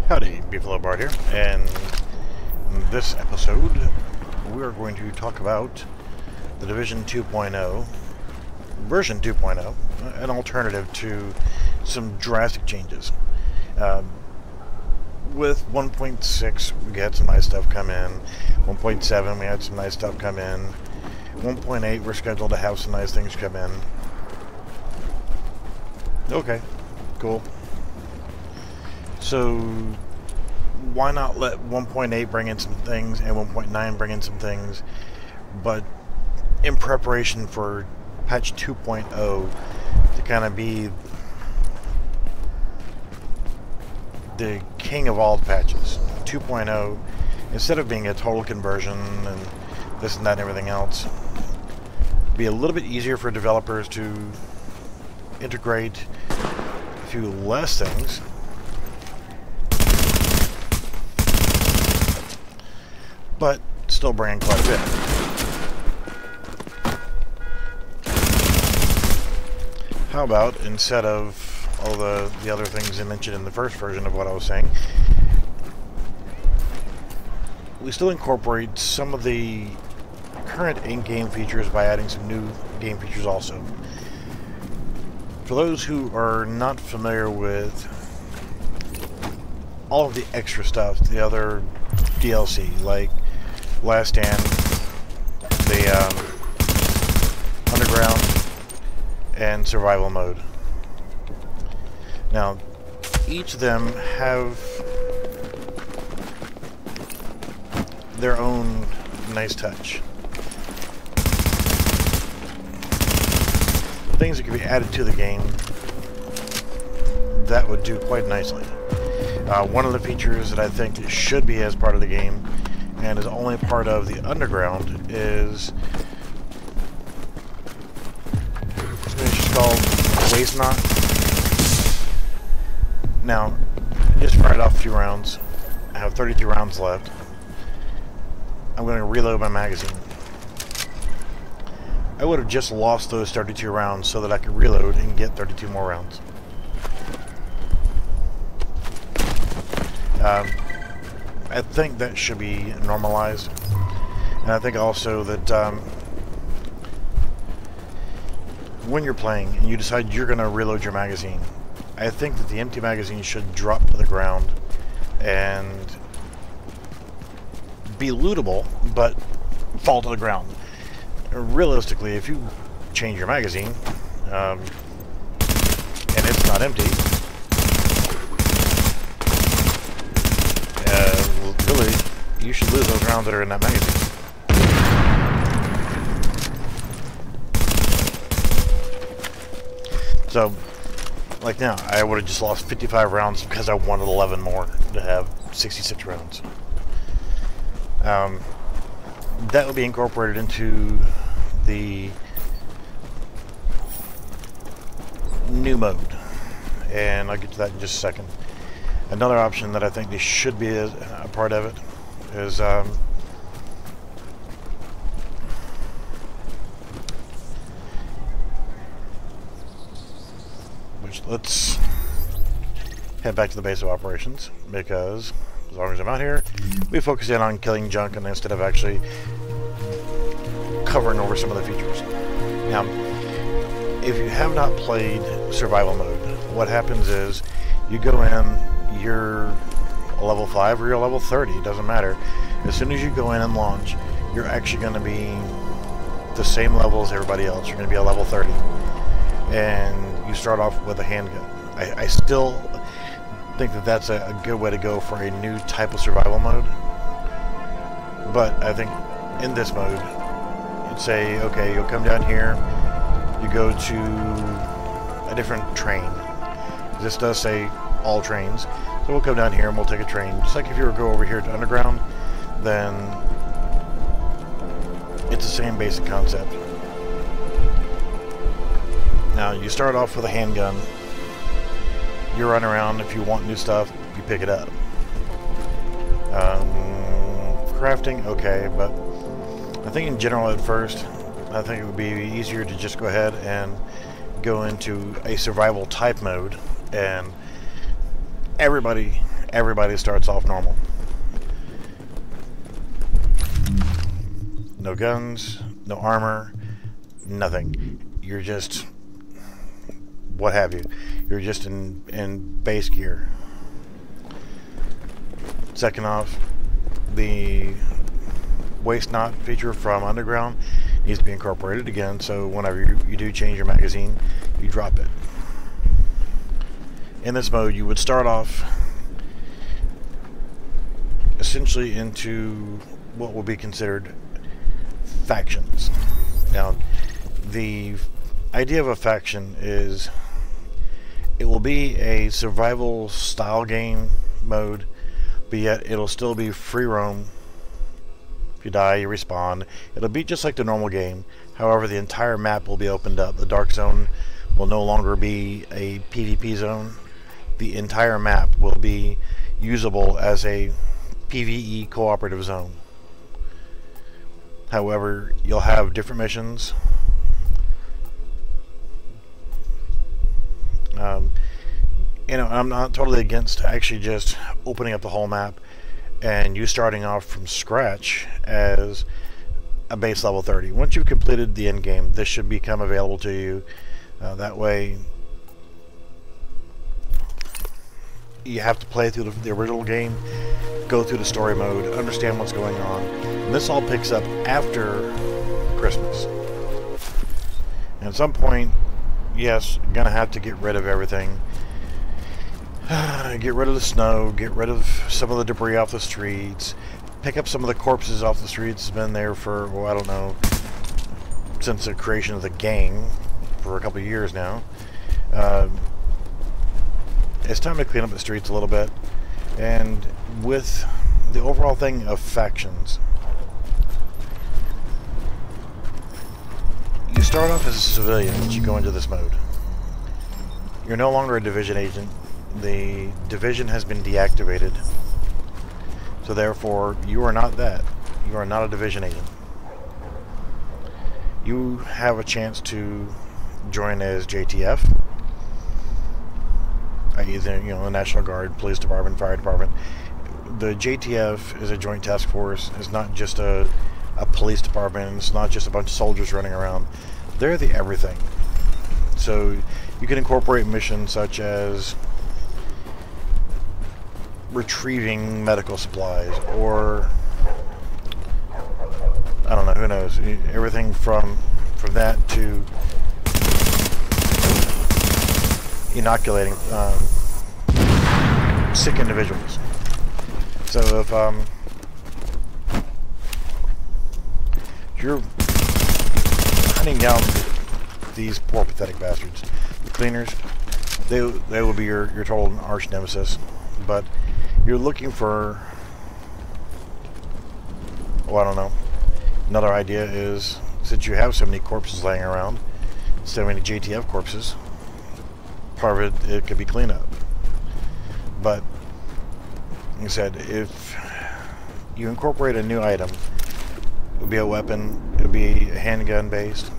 Howdy, Beefalo Bard here, and in this episode we are going to talk about the Division 2.0, version 2.0, an alternative to some drastic changes. With 1.6 we had some nice stuff come in, 1.7 we had some nice stuff come in, 1.8 we're scheduled to have some nice things come in. Okay, cool. So why not let 1.8 bring in some things and 1.9 bring in some things, but in preparation for patch 2.0 to kind of be the king of all the patches. 2.0, instead of being a total conversion and this and that and everything else, be a little bit easier for developers to integrate a few less things, but still bringing quite a bit. How about, instead of all the other things I mentioned in the first version of what I was saying, we still incorporate some of the current in-game features by adding some new game features also. For those who are not familiar with all of the extra stuff, the other DLC, like Last Stand, the Underground, and Survival Mode. Now, each of them have their own nice touch. Things that can be added to the game that would do quite nicely. One of the features that I think should be as part of the game and is only part of the Underground is something just called Waste Knot. Now, just fired off a few rounds. I have 32 rounds left. I'm going to reload my magazine. I would have just lost those 32 rounds so that I could reload and get 32 more rounds. I think that should be normalized, and I think also that when you're playing and you decide you're going to reload your magazine, I think that the empty magazine should drop to the ground and be lootable, but fall to the ground. Realistically, if you change your magazine and it's not empty, really, you should lose those rounds that are in that magazine. So, like now, I would have just lost 55 rounds because I wanted 11 more to have 66 rounds. That will be incorporated into the new mode, and I'll get to that in just a second. Another option that I think they should be a part of it is let's head back to the base of operations, because as long as I'm out here, we focus in on killing junk and instead of actually covering over some of the features. Now, if you have not played survival mode, what happens is you go in, you're a level 5 or you're a level 30, it doesn't matter. As soon as you go in and launch, you're actually going to be the same level as everybody else. You're going to be a level 30. And you start off with a handgun. I still think that that's a good way to go for a new type of survival mode. But I think in this mode, you'd say, okay, you'll come down here, you go to a different train. This does say all trains. So we'll come down here and we'll take a train. Just like if you were to go over here to Underground, then it's the same basic concept. Now, you start off with a handgun. You run around. If you want new stuff, you pick it up. Crafting, okay, but I think in general at first, I think it would be easier to just go ahead and go into a survival type mode, and everybody everybody starts off normal. No guns, no armor, nothing. You're just, what have you. You're just in base gear. Second off, the waist knot feature from Underground needs to be incorporated again, so whenever you do change your magazine, you drop it. In this mode, you would start off essentially into what will be considered factions. Now, the idea of a faction is it will be a survival style game mode, but yet it'll still be free roam. If you die, you respawn. It'll be just like the normal game. However, the entire map will be opened up. The dark zone will no longer be a PvP zone. The entire map will be usable as a PvE cooperative zone. However, you'll have different missions. You know, I'm not totally against actually just opening up the whole map and you starting off from scratch as a base level 30. Once you've completed the end game, this should become available to you. That way, you have to play through the original game, go through the story mode, understand what's going on. And this all picks up after Christmas. And at some point, yes, you're gonna have to get rid of everything. Get rid of the snow, get rid of some of the debris off the streets, pick up some of the corpses off the streets. It's been there for, well, I don't know, since the creation of the gang for a couple of years now. It's time to clean up the streets a little bit, and with the overall thing of factions, you start off as a civilian as you go into this mode. You're no longer a division agent. The division has been deactivated, so therefore you are not that. You are not a division agent. You have a chance to join as JTF, i.e. the National Guard, Police Department, Fire Department. The JTF is a joint task force. It's not just a police department. It's not just a bunch of soldiers running around. They're the everything. So you can incorporate missions such as retrieving medical supplies, or I don't know, who knows, everything from that to inoculating sick individuals. So if you're hunting down these poor pathetic bastards, the cleaners, they will be your total arch nemesis. But you're looking for, well, I don't know. Another idea is, since you have so many corpses laying around, so many JTF corpses, part of it could be cleanup. But like I said, if you incorporate a new item, it would be a weapon, it would be a handgun based,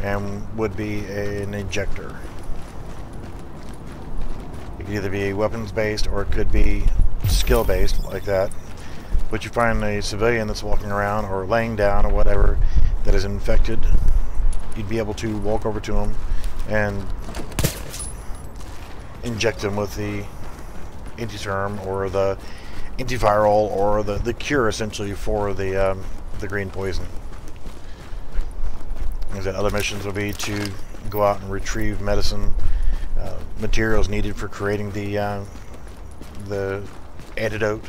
and would be an ejector. It could either be weapons based or it could be skill based like that. But you find a civilian that's walking around or laying down or whatever that is infected, you'd be able to walk over to them and inject them with the anti-serum or the antiviral or the cure essentially for the green poison. And other missions will be to go out and retrieve medicine, materials needed for creating the antidote,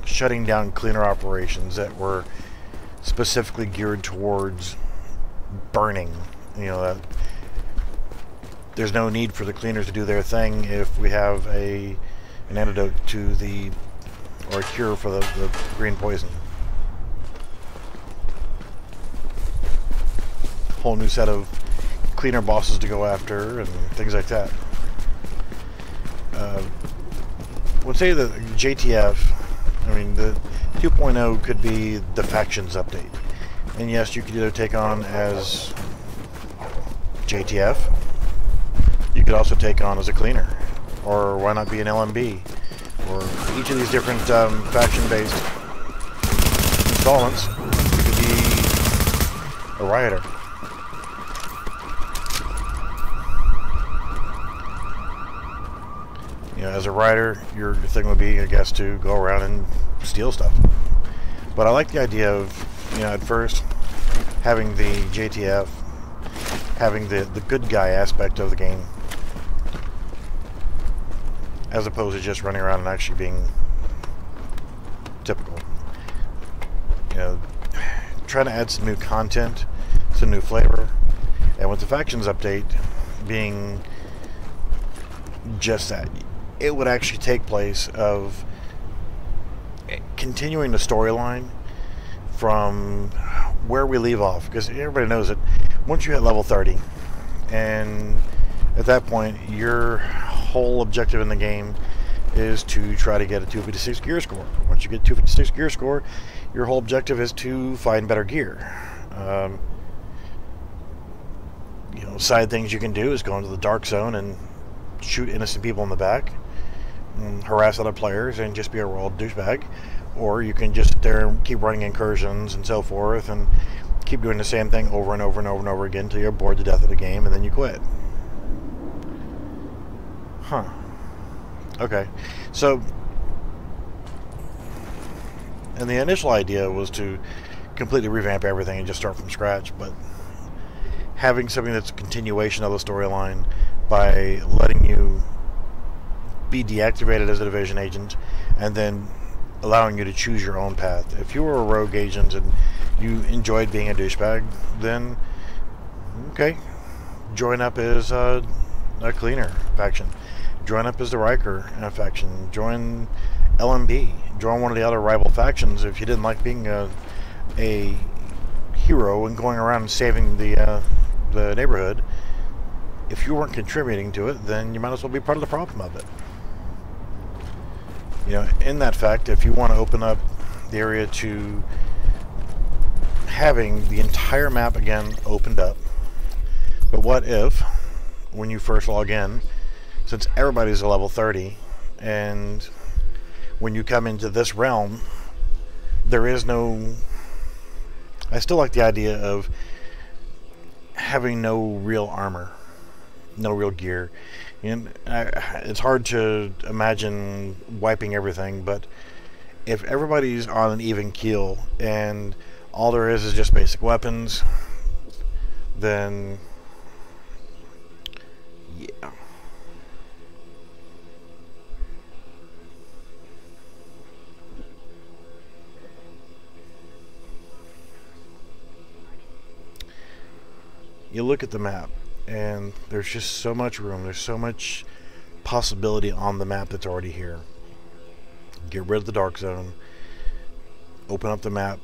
shutting down cleaner operations that were specifically geared towards burning. You know, that there's no need for the cleaners to do their thing if we have an antidote to or a cure for the green poison. Whole new set of cleaner bosses to go after and things like that. Would say the JTF, I mean the 2.0 could be the factions update, and yes, you could either take on as JTF, you could also take on as a cleaner. or why not be an LMB, or each of these different faction-based installments. You could be a rioter. You know, as a rider, your thing would be, I guess, to go around and steal stuff. But I like the idea of, you know, at first having the JTF, having the good guy aspect of the game, as opposed to just running around and actually being typical. You know, trying to add some new content, some new flavor, and with the factions update being just that, it would actually take place of continuing the storyline from where we leave off, because everybody knows that once you hit level 30, and at that point your whole objective in the game is to try to get a 256 gear score. Once you get 256 gear score, your whole objective is to find better gear. You know, side things you can do is go into the dark zone and shoot innocent people in the back and harass other players and just be a royal douchebag, or you can just sit there and keep running incursions and so forth and keep doing the same thing over and over and over and over again until you're bored to death of the game and then you quit. Huh. Okay. So, and the initial idea was to completely revamp everything and just start from scratch, but having something that's a continuation of the storyline by letting you be deactivated as a division agent and then allowing you to choose your own path. If you were a rogue agent and you enjoyed being a douchebag, then okay, join up as a cleaner faction, join up as the Riker faction, join LMB, join one of the other rival factions if you didn't like being a hero and going around and saving the neighborhood. If you weren't contributing to it, then you might as well be part of the problem of it. You know, in that fact, if you want to open up the area to having the entire map again opened up, but what if, when you first log in, since everybody's a level 30, and when you come into this realm, there is no... I still like the idea of having no real armor, no real gear. And it's hard to imagine wiping everything, but if everybody's on an even keel and all there is just basic weapons, then yeah. You look at the map, and there's just so much room, there's so much possibility on the map that's already here. Get rid of the dark zone, open up the map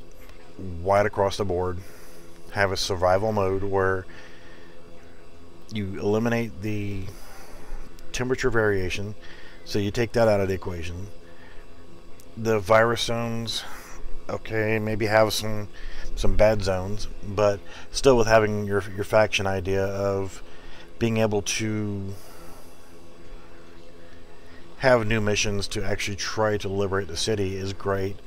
wide across the board, have a survival mode where you eliminate the temperature variation, so you take that out of the equation. The virus zones, okay, maybe have some bad zones, but still with having your faction idea of being able to have new missions to actually try to liberate the city is great.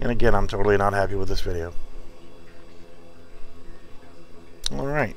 And again, I'm totally not happy with this video. Alright.